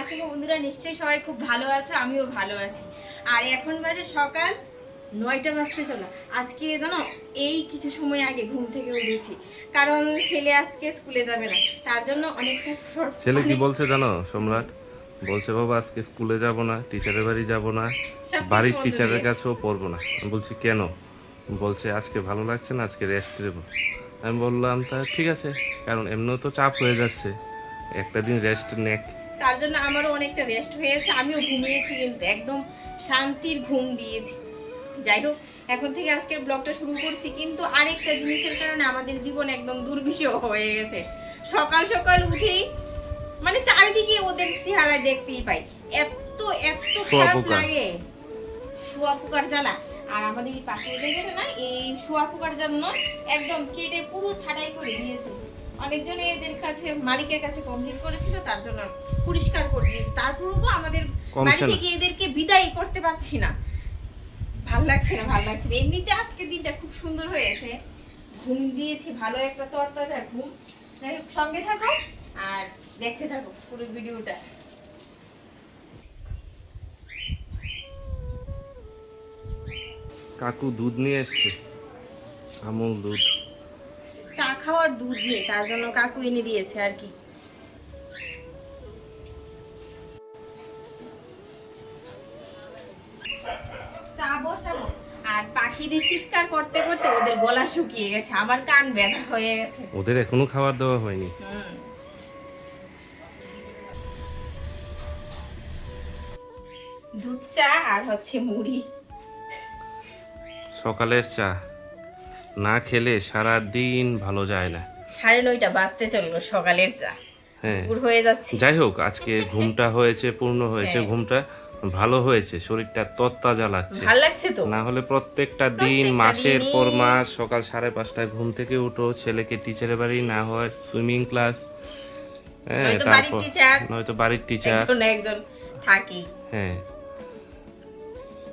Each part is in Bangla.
আছো গো বন্ধুরা? নিশ্চয়ই সবাই খুব ভালো আছে, আমিও ভালো আছি। আর এখন বাজে সকাল 9টা বাজতে চলো। আজকে জানো এই কিছু সময় আগে ঘুম থেকে উঠেছি, কারণ ছেলে আজকে স্কুলে যাবে না, তার জন্য অনেকটা ছেলে কি বলছে জানো সম্রাট? বলছে বাবা আজকে স্কুলে যাব না, টিচারের বাড়ি যাব না, সবকিছু বাড়ির বন্ধ টিচারের হয়ে গেছে। কাছেও পড়বো না। আমি বলছি কেন? বলছে আজকে ভালো লাগছে না, আজকে রেস্ট দেবো। আমি বললাম তা ঠিক আছে, কারণ এমনিও তো চাপ হয়ে যাচ্ছে, একটা দিন রেস্ট নেক। তার জন্য আমারও অনেকটা রেস্ট হয়েছে, আমিও ঘুমিয়েছি, কিন্তু একদম শান্তির ঘুম দিয়েছি। যাই হোক, এখন থেকে আজকের ব্লগটা শুরু করছি, কিন্তু আরেকটা জিনিসের কারণে আমাদের জীবন একদম দুর্বিষহ হয়ে গেছে। সকাল সকাল উঠেই মানে চারিদিকে ওদের চেহারা দেখতেই পাই, এত এত খারাপ শুঁয়াপোকা। লাগে, শুঁয়াপোকার জ্বালা। আর আমাদের এই পাশের জায়গাটা না, এই শুঁয়াপোকার জন্য একদম কেটে পুরো ছাঁটাই করে দিয়েছে। অনেকজনে এদের কাছে, মালিকের কাছে কমপ্লেন করেছিল, তার জন্য পরিষ্কার করে দিয়েছে। তারপরেও আমাদের কমছে বাড়ি না। থেকে এদেরকে বিদায় করতে পারছি না। ভাল লাগছে না, ভাল লাগছে না। এমনিতে আজকের দিনটা খুব সুন্দর হয়েছে, ঘুম দিয়েছি, ভালো একটা তরতাজা ঘুম। যাই হোক, সঙ্গে থাকো আর দেখতে থাকো পুরো ভিডিওটা। কাকু দুধ নিয়ে এসছে, আমুল দুধ। চা খাওয়ার দুধ নেই, তার জন্য কাকু এনে দিয়েছে আর কি। চা বসাবো, আর পাখিদের চিৎকার করতে করতে ওদের গলা শুকিয়ে গেছে, আমার কান ব্যথা হয়ে গেছে। ওদের এখনো খাবার দেওয়া হয়নি। দুধ চা আর হচ্ছে মুড়ি। সকালের চা না খেলে সারা দিন ভালো যায় না। 9:30 বাজতে চললো, সকালের চা, হ্যাঁ, দুপুর হয়ে যাচ্ছে। যাই হোক আজকে ঘুমটা হয়েছে, পূর্ণ হয়েছে, হ্যাঁ। ঘুমটা ভালো হয়েছে, শরীরটা তরতাজা লাগছে। ভাল লাগছে তো। না হলে প্রত্যেকটা দিন প্রত্যেকটা মাসের দিনই- পর মাস সকাল 5:30টায় ঘুম থেকে উঠো, ছেলেকে টিচারের বাড়ি, না হয় সুইমিং ক্লাস, হ্যাঁ, নয়তো বাড়ির তারপর টিচার, নয়তো বাড়ির টিচার। একজন না একজন থাকি। হ্যাঁ,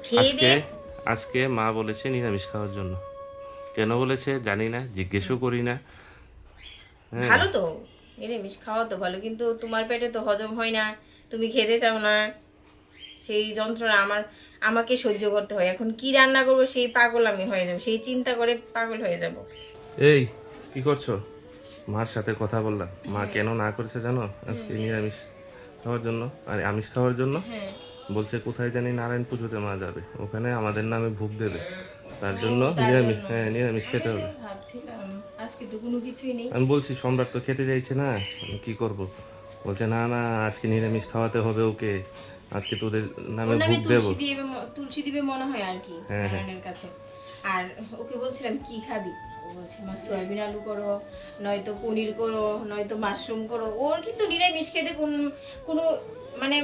খেয়ে আজকে দিয়ে আজকে মা বলেছে নিরামিষ খাওয়ার জন্য। কেন বলেছে জানি না, জিজ্ঞেসও করি না। হ্যাঁ, ভালো তো, নিরামিষ খাওয়া তো ভালো, কিন্তু তোমার পেটে তো হজম হয় না, তুমি খেতে চাও না, সেই যন্ত্রণা আমাকে সহ্য করতে হয়। এখন কি রান্না করবো সেই পাগল আমি হয়ে যাবো, সেই চিন্তা করে পাগল হয়ে যাব। এই কি করছো? মার সাথে কথা বললাম, মা কেন না করেছে জানো আজকে নিরামিষ খাওয়ার জন্য, আর আমিষ খাওয়ার জন্য? হ্যাঁ, বলছে কোথায় জানি নারায়ণ পুজোতে মা যাবে, ওখানে আমাদের নামে ভোগ দেবে, তার জন্য তার নিরামিষ, জন্য। হ্যাঁ নিরামিষ খেতে হবে। ভাবছিলাম আজকে তো কোনো কিছুই নেই। আমি বলছি সম্রাট তো খেতে চাইছে না, আমি কি করব? বলছে না না, আজকে নিরামিষ খাওয়াতে হবে ওকে, আজকে তোদের নামে ওর নামে ভোগ দেবো। তুলসী দিবে মনে হয় আর কি, হ্যাঁ, হ্যাঁ। নারায়ণের কাছে। আর ওকে বলছিলাম কি খাবি, ও বলছে মা সয়াবিন আলু করো, নয়তো পনির করো, নয়তো মাশরুম করো। ওর কিন্তু নিরামিষ খেতে কোনো মানে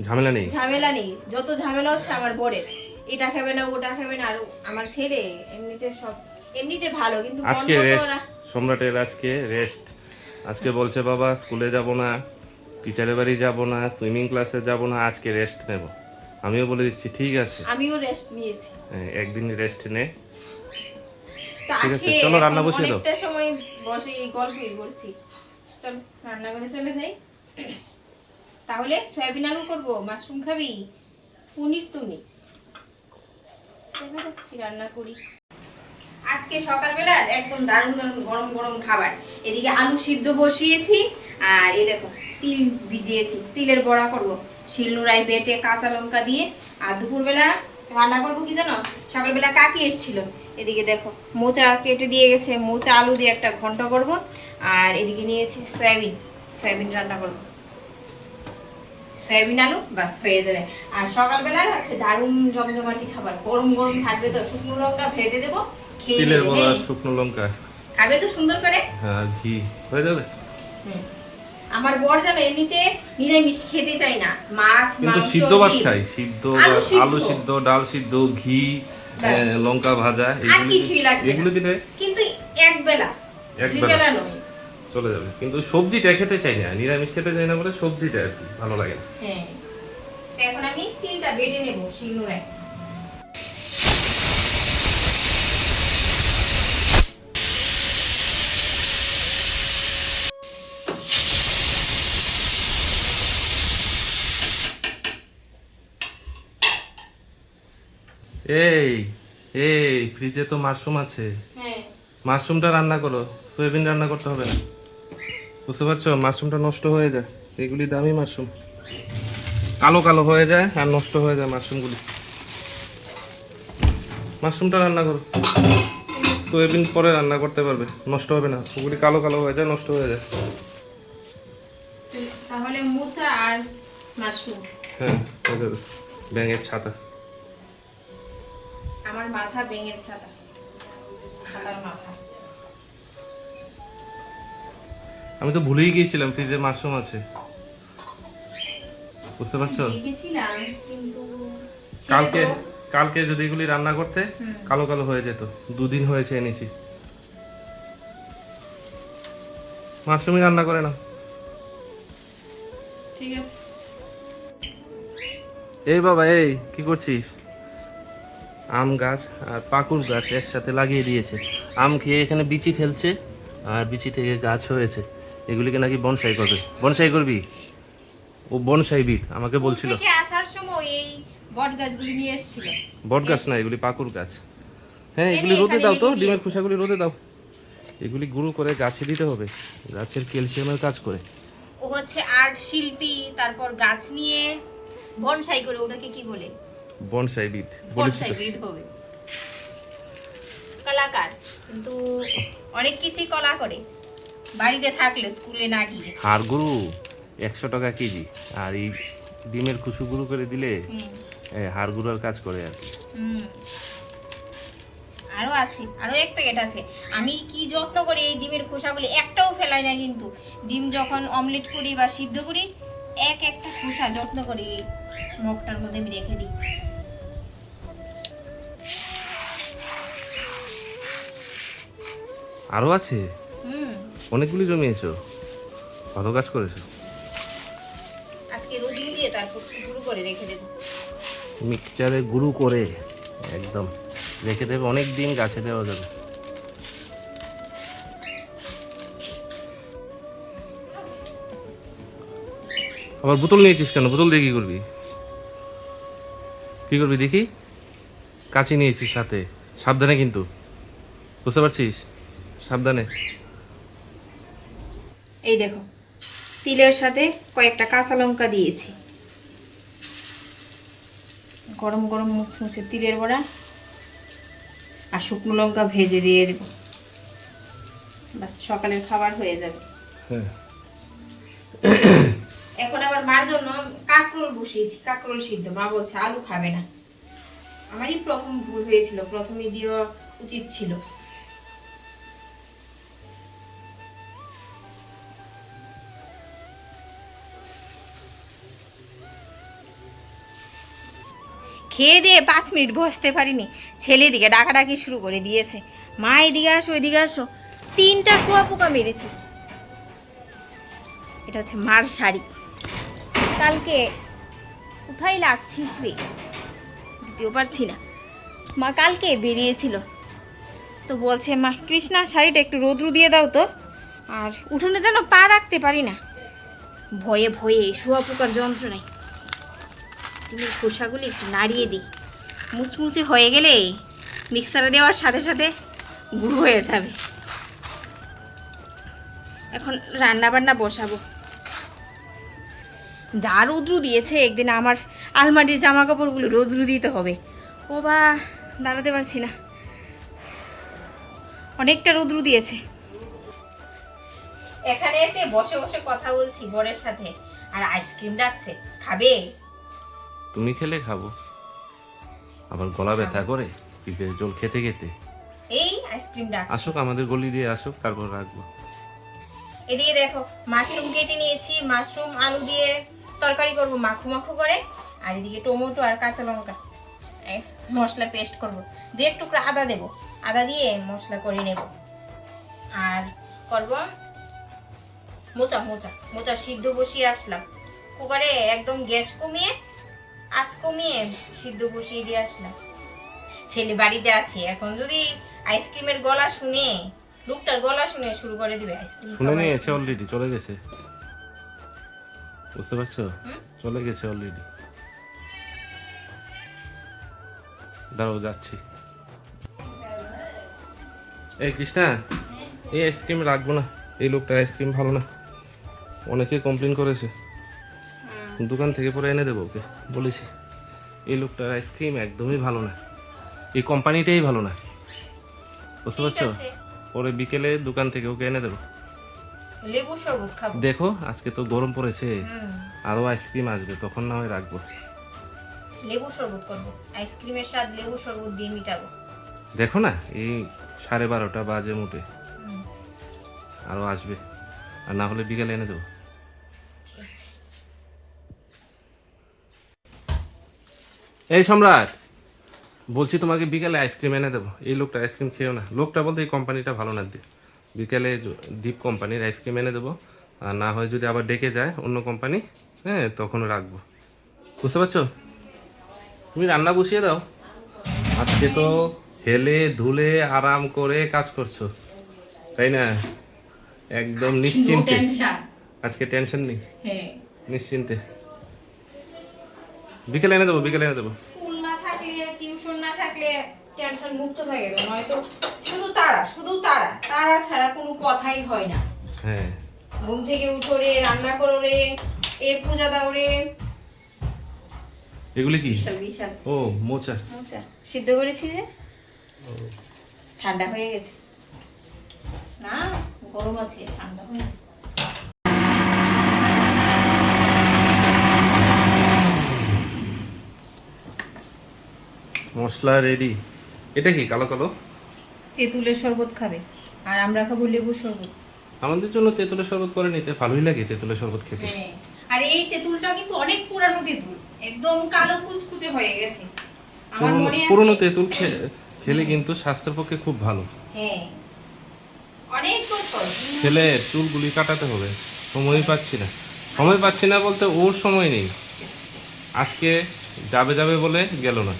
ঝামেলা নেই। ঝামেলা নেই। যত ঝামেলা হচ্ছে আমার বরের, এটা খাবে না ওটা খাবে না। আর আমার ছেলে এমনিতে ভালো, কিন্তু মন আজকে মতো রেস্ট, ওরা সম্রাটের আজকে রেস্ট। আজকে বলছে বাবা স্কুলে যাব না, টিচারের বাড়ি যাব না, সুইমিং ক্লাসে যাব না, আজকে রেস্ট নেব। আমিও বলে দিচ্ছি ঠিক আছে, আমিও রেস্ট নিয়েছি। হ্যাঁ, একদিন রেস্ট নে। চা ঠিক আছে, খেয়ে চলো রান্না এখন বসিয়ে দাও। অনেকটা সময় বসে এই গল্পই করছি। চল রান্না করে চলে যাই। তাহলে সয়াবিন আলু করবো, মাশরুম খাবি, পনির তুমি, দেখা যাক কি রান্না করি। আজকে সকালবেলা একদম দারুণ দারুণ গরম গরম খাবার। এদিকে আলু সিদ্ধ বসিয়েছি, আর এই দেখো তিল ভিজিয়েছি, তিলের বড়া করব শিলনোড়ায় বেটে কাঁচা লঙ্কা দিয়ে। আর দুপুরবেলা রান্না করবো কি জানো, সকালবেলা কাকি এসেছিল, এদিকে দেখো মোচা কেটে দিয়ে গেছে, মোচা আলু দিয়ে একটা ঘন্ট করব। আর এদিকে নিয়েছে সয়াবিন রান্না করব, সয়াবিন আলু বাস হয়ে যাবে। আর সকালবেলা হচ্ছে দারুণ জমজমাটি খাবার, গরম গরম থাকবে তো, শুকনো লঙ্কা ভেজে দেবো, খেয়ে তিলের নেবে। বড়া, শুকনো লঙ্কা, খাবে তো সুন্দর করে। হ্যাঁ, ঘি হয়ে যাবে। আমার বর জানো এমনিতে নিরামিষ খেতে চাই না, মাছ কিন্তু মাংস সিদ্ধ ভাত ডিম। খাই, সিদ্ধ আলু ভাত, সিদ্ধ। আলু সিদ্ধ, ডাল সিদ্ধ, ঘি, ব্যাস। লঙ্কা ভাজা, আর কিছুই লাগবে না। এগুলো দিলে কিন্তু এক বেলা, দুই একবেলা বেলা নয়। চলে যাবে। কিন্তু সবজিটা খেতে চাই না, নিরামিষ খেতে চাই না বলে সবজিটা আর কি ভালো লাগে না। হ্যাঁ, তো এখন আমি তিলটা বেটে নেব শিলনোড়ায়। এই এই ফ্রিজে তো মাশরুম আছে, হ্যাঁ মাশরুমটা রান্না করো, সয়াবিন রান্না করতে হবে না। বুঝতে পারছো, মাশরুমটা নষ্ট হয়ে যায়, এগুলি দামি মাশরুম, কালো কালো হয়ে যায় আর নষ্ট হয়ে যায় মাশরুমগুলি। মাশরুমটা রান্না করো, সয়াবিন পরে রান্না করতে পারবে, নষ্ট হবে না, ওগুলি কালো কালো হয়ে যায়, নষ্ট হয়ে যায়। তাহলে মোচা আর মাশরুম। হ্যাঁ, হয়ে যাবে। ব্যাঙের ছাতা। আমার মাথা ব্যাঙের ছাতা, ছাতার মাথা। আমি তো ভুলেই গিয়েছিলাম ফ্রিজে মাশরুম আছে, বুঝতে পারছো। দেখেছিলাম কিন্তু কালকে ছেলে তো- কালকে যদি এগুলি রান্না করতে কালো কালো হয়ে যেত, দুদিন হয়েছে এনেছি। মাশরুমই রান্না করে না। ঠিক আছে। এই বাবা, এই কি করছিস? আম গাছ আর পাকুর গাছ একসাথে লাগিয়ে দিয়েছে, আম খেয়ে এখানে বিচি ফেলছে আর বিচি থেকে গাছ হয়েছে, এগুলিকে নাকি বনসাই করবে। বনসাই করবি? ও বনসাইবিদ আমাকে স্কুল বলছিল। থেকে আসার সময় এই বট গাছগুলি নিয়ে এসেছিল। বট গাছ না, এগুলি পাকুর গাছ। হ্যাঁ, এনে এগুলি রোদে এখানে দাও তো, রেখে ডিমের দিয়েছে। খোসাগুলি রোদে দাও। এগুলি গুঁড়ো করে গাছে দিতে হবে, গাছের ক্যালসিয়ামের কাজ করে। ও হচ্ছে আর্ট শিল্পী, তারপর গাছ নিয়ে বনসাই করে, ওটাকে কি বলে? বনসাইবিদ বলেছি বনসাই তো। বিদ হবে, কলাকার। কিন্তু অনেক কিছুই কলা করে বাড়িতে থাকলে, স্কুলে না গিয়ে। হাড় গুঁড়ো 100 টাকা কেজি, আর এই ডিমের খুশু গুঁড়ো করে দিলে হাড় গুঁড়োর কাজ করে আর কি। হুম। আরো আছে, আরো এক প্যাকেট আছে। আমি কি যত্ন করি এই ডিমের খোসাগুলি, একটাও ফেলাই না কিন্তু। ডিম যখন অমলেট করি বা সিদ্ধ করি, একটা খোসা যত্ন করি এই মগটার মধ্যে আমি রেখে দিই। আরও আছে, হুম। অনেকগুলি জমিয়েছো, ভালো কাজ করেছো। আজকে রোদিন দিয়ে তারপর গুঁড়ো করে রেখে দেবো। মিক্সচারে গুঁড়ো করে একদম রেখে দেবে, অনেক দিন গাছে দেওয়া যাবে। আবার বোতল নিয়েছিস কেন? বোতল দিয়ে কি করবি? কি করবি দেখি? কাঁচি নিয়েছিস সাথে, সাবধানে কিন্তু, বুঝতে পারছিস, সাবধানে। এই দেখো, তিলের সাথে কয়েকটা কাঁচা লঙ্কা দিয়েছি। গরম গরম মুসমুসে তিলের বড়া আর শুকনো লঙ্কা ভেজে দিয়ে দেব, বাস সকালের খাবার হয়ে যাবে। হ্যাঁ, এখন আবার মার জন্য কাঁকরোল বসিয়েছি, কাঁকরোল সিদ্ধ। মা বলছে আলু খাবে না। আমারই প্রথম ভুল হয়েছিল, প্রথমে দেওয়া উচিত ছিল। খেয়ে দিয়ে 5 মিনিট বসতে পারিনি, ছেলে দিকে ডাকাডাকি শুরু করে দিয়েছে, মা এদিকে আসো এদিকে আসো। 3টা শুঁয়াপোকা মেরেছি। এটা হচ্ছে মার শাড়ি, কালকে কোথায় লাগছিস রে, দিতেও পারছি না। মা কালকে বেরিয়েছিল, তো বলছে মা কৃষ্ণা শাড়িটা একটু রোদ্রু দিয়ে দাও তো, আর উঠোনে যেন পা রাখতে পারি না, ভয়ে ভয়ে শুঁয়াপোকার যন্ত্রণায়। তুমি খোসাগুলি একটু নাড়িয়ে দিই, মুচমুচে হয়ে গেলে মিক্সারে দেওয়ার সাথে সাথে গুঁড়ো হয়ে যাবে। এখন রান্না বান্না বসাবো। যা রৌদ্রু দিয়েছে, একদিন আমার আলমারির জামা কাপড়গুলো রৌদ্রু দিতে হবে। ও বা, দাঁড়াতে পারছি না, অনেকটা রৌদ্রু দিয়েছে। এখানে এসে বসে বসে কথা বলছি বরের সাথে, আর আইসক্রিম ডাকছে, খাবে? তুমি খেলে খাবো, আবার গলা ব্যথা করে পিপের জল খেতে খেতে। এই আইসক্রিম ডাকছে। আসুক, আমাদের গলি দিয়ে আসুক, তারপর রাখবো। এদিকে দেখো, মাশরুম কেটে নিয়েছি, মাশরুম আলু দিয়ে তরকারি করব মাখো মাখো করে। আর এদিকে টমেটো আর কাঁচা লঙ্কা মশলা পেস্ট করব, যে একটু করে আদা দেব, আদা দিয়ে মশলা করে নেব। আর করব মোচা, মোচা মোচা সিদ্ধ বসিয়ে আসলাম কুকারে, একদম গ্যাস কমিয়ে আঁচ কমিয়ে সিদ্ধ বসিয়ে দিয়ে আসলাম। ছেলে বাড়িতে আছে, এখন যদি আইসক্রিমের গলা শুনে, লোকটার গলা শুনে শুরু করে দিবে আইসক্রিম শুনে খাওয়া। নিয়েছে অলরেডি, চলে গেছে, বুঝতে পারছো, হুম? চলে গেছে অলরেডি। দাঁড়াও যাচ্ছি। এই কৃষ্ণা, এই আইসক্রিম রাখবো না, এই লোকটার আইসক্রিম ভালো না, অনেকে কমপ্লেন করেছে। দোকান থেকে পরে এনে দেবো ওকে, বলেছি। এই লোকটার আইসক্রিম একদমই ভালো না, এই কোম্পানিটাই ভালো না, বুঝতে ঠিক পারছো? আছে, পরে বিকেলে দোকান থেকে ওকে এনে দেবো। লেবুর শরবত খাবো। দেখো আজকে তো গরম পড়েছে, আরো আইসক্রিম আসবে, তখন না হয় রাখবো। লেবুর শরবত করবো, আইসক্রিমের স্বাদ লেবুর শরবত দিয়ে মিটাবো। দেখো না, এই 12:30 বাজে মোটে, আরো আসবে, আর না হলে বিকেলে এনে দেবো। ঠিক আছে। এই সম্রাট, বলছি তোমাকে বিকেলে আইসক্রিম এনে দেবো, এই লোকটা আইসক্রিম খেয়েও না, লোকটা বলতে এই কোম্পানিটা ভালো না, বিকেলে ডিপ কোম্পানির আইসক্রিম এনে দেবো, আর না হয় যদি আবার ডেকে যায় অন্য কোম্পানি, হ্যাঁ তখন রাখবো, বুঝতে পারছো? তুমি রান্না বসিয়ে দাও, আজকে তো হেলে ধুলে আরাম করে কাজ করছো, তাই না? একদম নিশ্চিন্তে, আজকে টেনশন নেই, হ্যাঁ, নিশ্চিন্তে। বিকেলে এনে দেবো, বিকেলে এনে দেবো। স্কুল না থাকলে, টিউশন না থাকলে টেনশন মুক্ত থাকে, নয়তো শুধু তারা, শুধু তারা, তারা ছাড়া কোনো কথাই হয় না। হ্যাঁ, ঘুম থেকে উঠো রে, রান্না করো রে, এ পূজা দাও রে। এগুলি কি? বিশাল বিশাল ও মোচা, মোচা সিদ্ধ করেছি যে, ঠান্ডা হয়ে গেছে না, গরম আছে, ঠান্ডা হয়ে। মশলা রেডি। এটা কি কালো কালো? তেঁতুলের শরবত খাবে, আর আমরা খাবো লেবুর শরবত। আমাদের জন্য তেঁতুলের শরবত করে নিতে ভালোই লাগে, তেঁতুলের শরবত খেতে। হ্যাঁ, আর এই তেঁতুলটা কিন্তু অনেক পুরানো তেঁতুল, একদম কালো কুচকুচে হয়ে গেছে। আমার মনে আছে, পুরনো তেঁতুল খেলে কিন্তু স্বাস্থ্যের পক্ষে খুব ভালো। হ্যাঁ, অনেক বছর। খেলে চুলগুলি কাটাতে হবে, সময় পাচ্ছি না, সময় পাচ্ছি না বলতে ওর সময় নেই, আজকে যাবে যাবে বলে গেল না,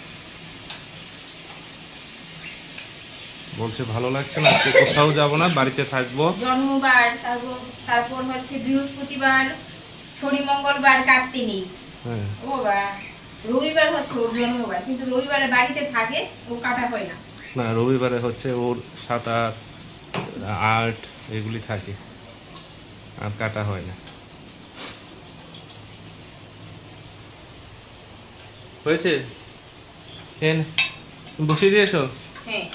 বলছে ভালো লাগছে না, আজকে কোথাও যাবো না, বাড়িতে থাকবো। জন্মবার, তারপর তারপর হচ্ছে বৃহস্পতিবার, শনি মঙ্গলবার কাটতে নেই। হ্যাঁ, ও বা, রবিবার হচ্ছে ওর জন্মবার, কিন্তু রবিবারে বাড়িতে থাকে, ও কাটা হয় না। না রবিবারে হচ্ছে ওর সাঁতার, আর্ট এগুলি থাকে, আর কাটা হয় না। হয়েছে, বসিয়ে দিয়েছো? হ্যাঁ,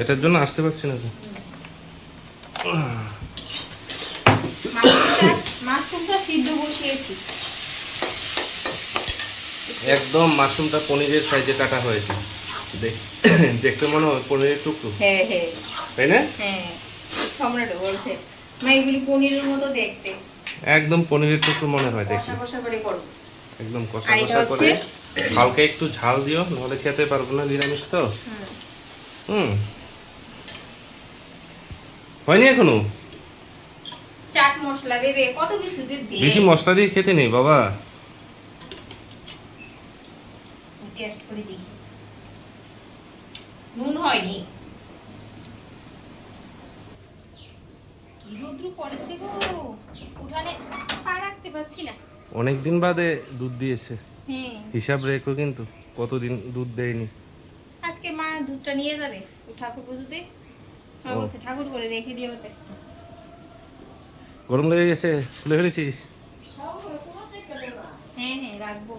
এটার জন্য আসতে পারছি না তো। মাশরুমটা সিদ্ধ বসিয়েছি। একদম মাশরুমটা পনিরের সাইজে কাটা হয়েছে, দেখতে মনে হয় পনিরের টুকরো, হ্যাঁ হ্যাঁ তাই না? হ্যাঁ, সম্রাট বলছে মা এগুলি পনিরের মতো দেখতে, একদম পনিরের টুকরো মনে হয় দেখতে, কষা কষা করে করো। একদম কষা আর এটা কষা করে, হচ্ছে হালকা একটু ঝাল দিও, নাহলে খেতে পারবো না, নিরামিষ তো। হুম, হয়নি এখনো? চাট মশলা দেবে, কত কিছু যে দেবে। বেশি মশলা দিয়ে খেতে নেই বাবা। টেস্ট করে দেখি, নুন হয়নি। কি রোদ্রু পড়েছে গো, উঠানে পা রাখতে পারছি না। অনেকদিন বাদে দুধ দিয়েছে, হ্যাঁ, হিসাব রেখো কিন্তু, কতদিন দুধ দেয়নি। আজকে মা দুধটা নিয়ে যাবে ও ঠাকুর পুজোতে, মা ও। বলছে ঠাকুর করে রেখে দিয়ে ওতে। গরম লেগে গেছে, খুলে ফেলেছিস? হ্যাঁ হ্যাঁ, রাখবো।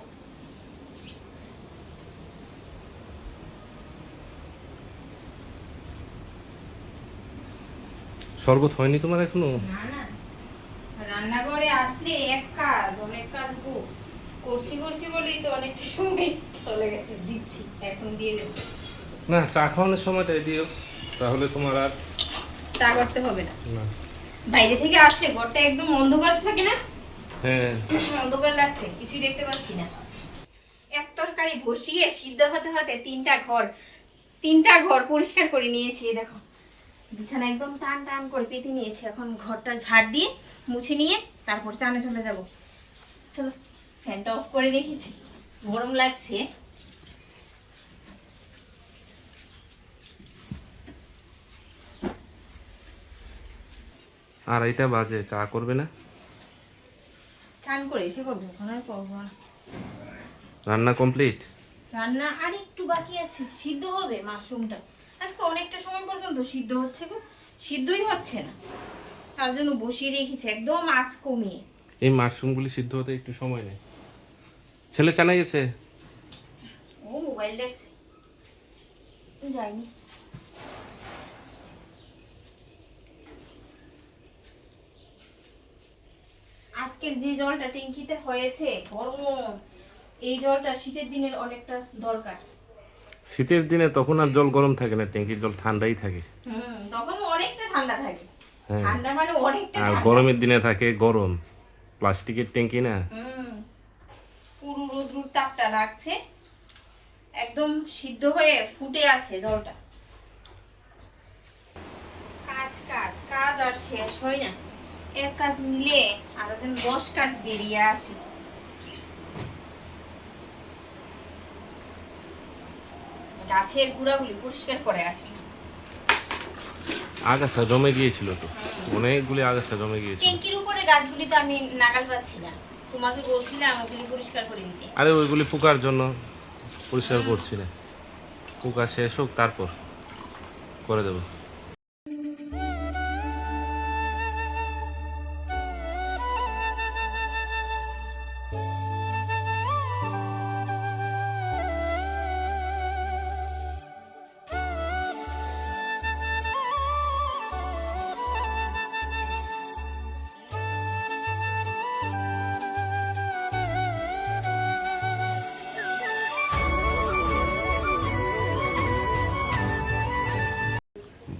শরবত হয়নি তোমার এখনো? না না, রান্নাঘরে আসলে এক কাজ, অনেক কাজ গো, করছি করছি বলেই তো অনেকটা সময় চলে গেছে। দিচ্ছি, এখন দিয়ে দেবো। না, চা খাওয়ানোর সময়টাই দিও, তাহলে তোমার আর চা করতে হবে না, না। বাইরে থেকে আসলে ঘরটা একদম অন্ধকার থাকে না, হ্যাঁ, অন্ধকার লাগছে, কিছুই দেখতে পাচ্ছি না। এক তরকারি বসিয়ে সিদ্ধ হতে হতে তিনটা ঘর পরিষ্কার করে নিয়েছি। এই দেখো, বিছানা একদম টান টান করে পেতে নিয়েছি, এখন ঘরটা ঝাড় দিয়ে মুছে নিয়ে তারপর চানে চলে যাব। চলো, ফ্যানটা অফ করে রেখেছি, গরম লাগছে। আর এইটা বাজে, চা করবে না? চান করে এসে করবো, এখন আর করবো না। রান্না কমপ্লিট? রান্না আর একটু বাকি আছে, সিদ্ধ হবে মাশরুমটা। আজকে অনেকটা সময় পর্যন্ত সিদ্ধ হচ্ছে গো, সিদ্ধই হচ্ছে না, তার জন্য বসিয়ে রেখেছি একদম আঁচ কমিয়ে। এই মাশরুমগুলি সিদ্ধ হতে একটু সময় নেয়। ছেলে চালাই গেছে? ও মোবাইল দেখছে, যাইনি। আজকের যে জলটা ট্যাঙ্কিতে হয়েছে গরম, এই জলটা শীতের দিনের অনেকটা দরকার। শীতের দিনে তখন আর জল গরম থাকে না, ট্যাঙ্কির জল ঠান্ডাই থাকে। তখন অনেকটা ঠান্ডা থাকে। হ্যাঁ। ঠান্ডা মানে অনেকটা আর ঠান্ডা। গরমের দিনে থাকে গরম, প্লাস্টিকের ট্যাঙ্কি না। পুরো রোদ্রুর তাপটা লাগছে, একদম সিদ্ধ হয়ে ফুটে আছে জলটা। কাজ কাজ কাজ আর শেষ হয় না, এক কাজ মিলে আরো যেন 10 কাজ বেরিয়ে আসে। গাছের গুড়াগুলি পরিষ্কার করে আসলাম। আগাছা জমে গিয়েছিল তো, অনেকগুলি আগাছা জমে গিয়েছিল। ট্যাঙ্কির উপরে গাছগুলি তো আমি নাগাল পাচ্ছি না, তোমাকে বলছিলাম ওগুলি পরিষ্কার করে দিতে। আরে ওইগুলি পোকার জন্য পরিষ্কার করছি না, পোকা শেষ হোক তারপর করে দেবো।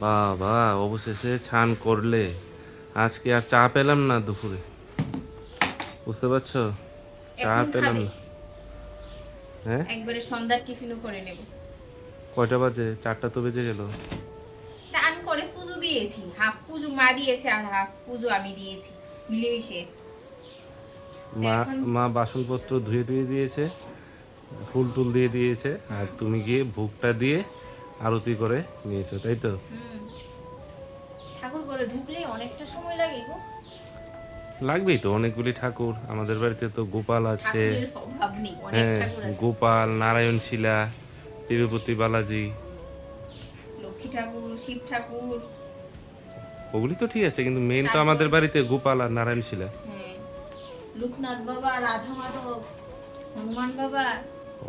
বাবা অবশেষে ছান করলে, আজকে আর চা পেলাম না দুপুরে, বুঝতে পারছো? চা এখন পেলাম খাবে? না। হ্যাঁ, একবারে সন্ধ্যার টিফিনও করে নেব। কয়টা বাজে? 4টা তো বেজে গেল। চান করে পুজো দিয়েছি, হাফ পুজো মা দিয়েছে আর হাফ পুজো আমি দিয়েছি মিলেমিশে। মা এখন- মা বাসনপত্র ধুয়ে ধুয়ে দিয়েছে, ফুল টুল দিয়ে দিয়েছে, আর তুমি গিয়ে ভোগটা দিয়ে আরতি করে নিয়েছো, তাই তো? ঠাকুর ঘরে ঢুকলে অনেকটা সময় লাগে গো। লাগবেই তো, অনেকগুলি ঠাকুর আমাদের বাড়িতে তো। গোপাল আছে, ঠাকুরের অভাব নেই, অনেক হ্যাঁ, ঠাকুর আছে। গোপাল, নারায়ণ শিলা, তিরুপতি বালাজি, লক্ষ্মী ঠাকুর, শিব ঠাকুর, ওগুলি তো ঠিক আছে, কিন্তু মেন তো তারপর- আমাদের বাড়িতে গোপাল আর নারায়ণ শিলা। হ্যাঁ, লোকনাথ বাবা, রাধা মাধব, হনুমান বাবা,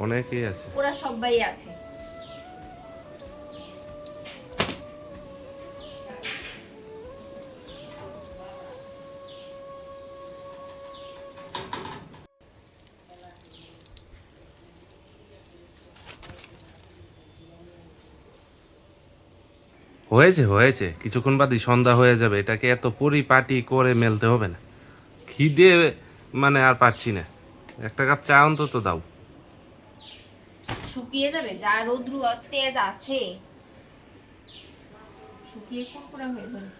অনেকেই আছে। ওরা সবাই আছে। হয়েছে হয়েছে, কিছুক্ষণ বাদই সন্ধ্যা হয়ে যাবে, এটাকে এত পরিপাটি করে মেলতে হবে না। খিদে মানে আর পাচ্ছি না, একটা কাপ চা অন্তত দাও। শুকিয়ে যাবে, যা রৌদ্র তেজ আছে, শুকিয়ে কুড়কুড়া হয়ে যাবে।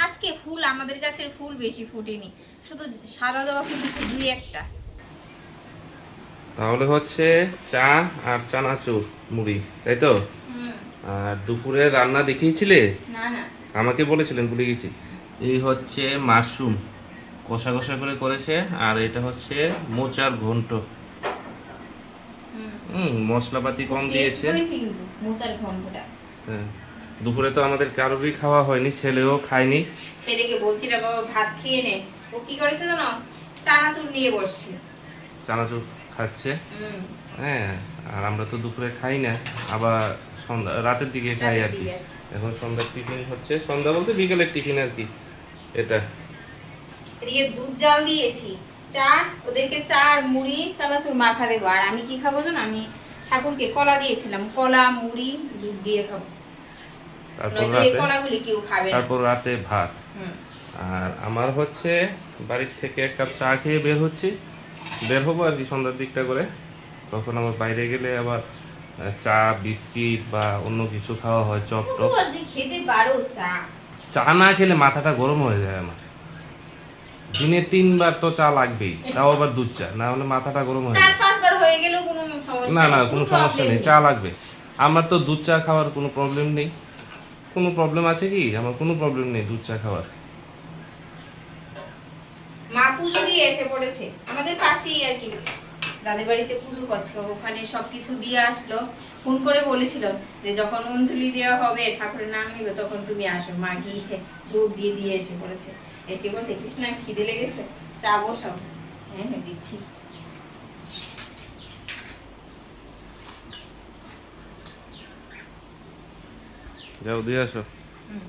আজকে ফুল আমাদের গাছের ফুল বেশি ফুটেনি, শুধু সাদা জবা ফুটেছে 2-1টা। তাহলে হচ্ছে চা আর চানাচুর মুড়ি, তাই তো? আর দুপুরে রান্না দেখিয়েছিলে, না না, আমাকে বলেছিলেন, ভুলে গেছি। এই হচ্ছে মাশরুম কষা কষা করে করেছে, আর এটা হচ্ছে মোচার ঘন্ট। মশলাপাতি কম দিয়েছে। হয়েছে কিন্তু মোচার ঘন্টটা। হ্যাঁ, দুপুরে তো আমাদের কারোরই খাওয়া হয়নি, ছেলেও খায়নি। ছেলেকে বলছিলাম বাবা ভাত খেয়ে নে, ও কি করেছে জানো, চানাচুর নিয়ে বসছিল। চানাচুর খাচ্ছে। হ্যাঁ, আর আমরা তো দুপুরে খাই না, আবার সন্ধ্যা রাতের দিকে খাই আর কি। এখন সন্ধ্যার টিফিন হচ্ছে, সন্ধ্যা বলতে বিকালের টিফিন আর কি এটা। এদিকে দুধ জাল দিয়েছি, চা, ওদেরকে চা আর মুড়ি চানাচুর মাখা দেবো। আর আমি কি খাবো জানো, আমি ঠাকুরকে কলা দিয়েছিলাম, কলা মুড়ি দুধ দিয়ে খাবো। তারপর নয়তো এই রাতে, কলাগুলি কেউ খাবে না। তারপর রাতে ভাত। আর আমার হচ্ছে বাড়ির থেকে 1 কাপ চা খেয়ে বের হবো আর কি সন্ধ্যার দিকটা করে। তখন আমার বাইরে গেলে আবার চা বিস্কিট বা অন্য কিছু খাওয়া হয়, চপ টপ। আর যে খেতে পারো চা, চা না খেলে মাথাটা গরম হয়ে যায় আমার। দিনে 3 বার তো চা লাগবেই, তাও আবার দুধ চা, না হলে মাথাটা গরম হয়ে যায়। 4-5 বার হয়ে গেলেও কোনো সমস্যা না না, নেই, কোনো problem সমস্যা নেই, নেই। চা লাগবে। আমার তো দুধ চা খাওয়ার কোনো প্রবলেম নেই, কোনো প্রবলেম আছে কি? আমার কোনো প্রবলেম নেই দুধ চা খাওয়ার। মা পুজো দিয়ে এসে পড়েছে আমাদের পাশেই আর কি, যাদের বাড়িতে পুজো করছে ওখানে সবকিছু দিয়ে আসলো। ফোন করে বলেছিল যে যখন অঞ্জলি দেওয়া হবে ঠাকুরের নাম নিবে তখন তুমি আসো। মা গিয়ে দুধ দিয়ে দিয়ে এসে পড়েছে, এসে বলছে কৃষ্ণা খিদে লেগেছে, চা বসাও। হ্যাঁ হ্যাঁ দিচ্ছি। যাও দিয়ে আসো। হুম।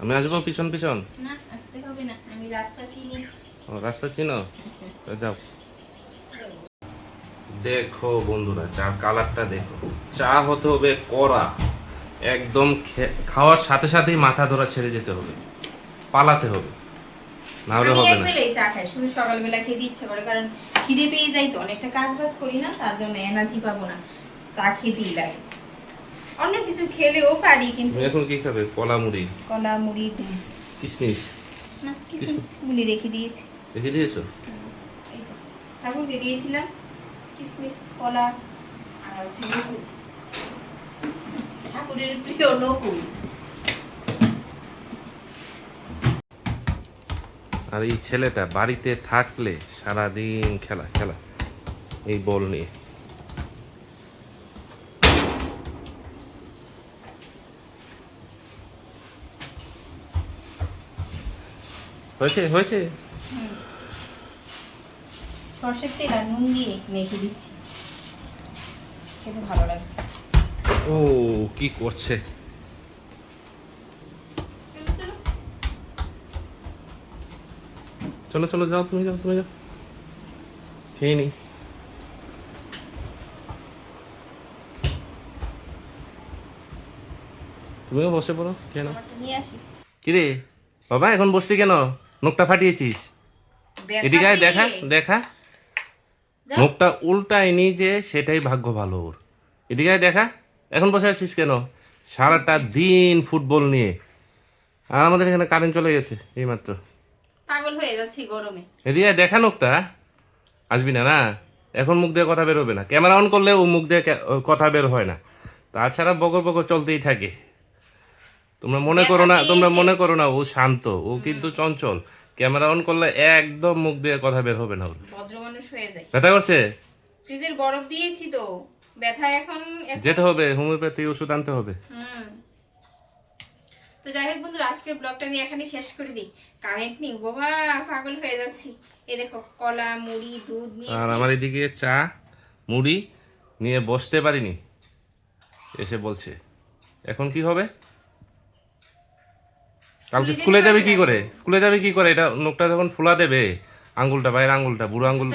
আমি আসবো পিছন পিছন? না আসতে হবে না, আমি রাস্তা চিনি। ও, রাস্তা চিনো? তা যাও। দেখো বন্ধুরা, চার কালারটা দেখো। চা হতে হবে কড়া, একদম খাওয়ার সাথে সাথেই মাথা ধরা ছেড়ে যেতে হবে, পালাতে হবে, না হলে আমি হবে এক না। বেলাই চা খাই, শুধু সকালবেলা খেতে ইচ্ছে করে, কারণ খিদে পেয়ে যাই তো, অনেকটা কাজ বাজ করি না, তার জন্য এনার্জি পাবো না, চা খেতেই লাগে। অন্য কিছু খেলেও পারি কিন্তু তুমি এখন কি খাবে? কলা মুড়ি, কলা মুড়ি দুধ কিশমিশ না, কিশমিশ গুলি রেখে দিয়েছি। রেখে দিয়েছো? এই তো ঠাকুরকে দিয়েছিলাম কিশমিশ, কলা আর হচ্ছে নকুল, ঠাকুরের প্রিয় নকুল। আর এই ছেলেটা বাড়িতে থাকলে সারাদিন খেলা খেলা এই বল নিয়ে। হয়েছে হয়েছে। সর্ষের তেল আর নুন দিয়ে মেখে দিচ্ছি, খেতে ভালো লাগে। ও কি করছে? চলো চলো যাও, তুমি যাও, তুমি যাও, খেয়ে নি। তুমিও বসে পড়ো, কেন? খাবারটা নিয়ে আসি। কিরে বাবা, এখন বসলি কেন? মুখটা ফাটিয়েছিস? এদিকে আয়, দেখা দেখা। যাও। মুখটা উল্টায়নি যে, সেটাই ভাগ্য ভালো ওর। এদিকে আয়, দেখা। এখন বসে আছিস কেন? সারাটা দিন ফুটবল নিয়ে, আর আমাদের এখানে কারেন্ট চলে গেছে এইমাত্র। পাগল হয়ে যাচ্ছি গরমে। এদিকে আয়, দেখা। নোকটা আসবি না? না, এখন মুখ দিয়ে কথা বের হবে না। ক্যামেরা অন করলে ও মুখ দিয়ে কথা বের হয় না, তাছাড়া বকর বকর চলতেই থাকে। তোমরা মনে করো না, তোমরা মনে করো না ও শান্ত, ও কিন্তু চঞ্চল। ক্যামেরা অন করলে একদম মুখ দিয়ে কথা বের হবে না ওর। ভদ্র মানুষ হয়ে যায়। ব্যথা করছে? ফ্রিজের বরফ দিয়েছি তো, ব্যথা এখন যেতে হবে, হোমিওপ্যাথি ওষুধ আনতে হবে। তো যাই হোক বন্ধুরা, আজকের ব্লগটা আমি এখানে শেষ করে দিই। কারেন্ট নেই বাবা, পাগল হয়ে যাচ্ছি। এই দেখো কলা মুড়ি দুধ আর নিয়েছি। আমার এদিকে চা মুড়ি নিয়ে বসতে পারিনি, এসে বলছে এখন কি হবে? কালকে স্কুলে যাবে কি করে? স্কুলে যাবে কি করে? এটা নোকটা যখন ফুলা দেবে, আঙ্গুলটা, বাইরের আঙ্গুলটা, বুড়ো আঙ্গুল,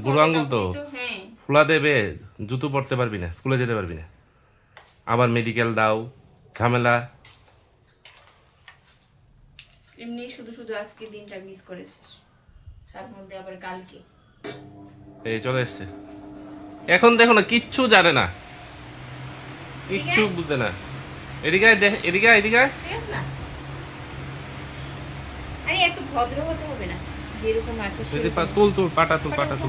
বুড়ো আঙ্গুল তো হ্যাঁ, ফুলা দেবে, জুতো পরতে পারবি না, স্কুলে যেতে পারবি না। আবার মেডিকেল দাও, ঝামেলা। এমনি শুধু শুধু আজকে দিনটা মিস করেছিস, তার মধ্যে আবার কালকে। এই চলে এসছে। এখন দেখো না, কিচ্ছু জানে না, কিচ্ছু বুঝতে না। এদিকে আয়, এদিকে আয়, এদিকে আয়। ঠিক আছে না? আরে এত ভদ্র হতে হবে না, যেরকম আছে তুল তুল, পাটা তুল, পাটা তুল।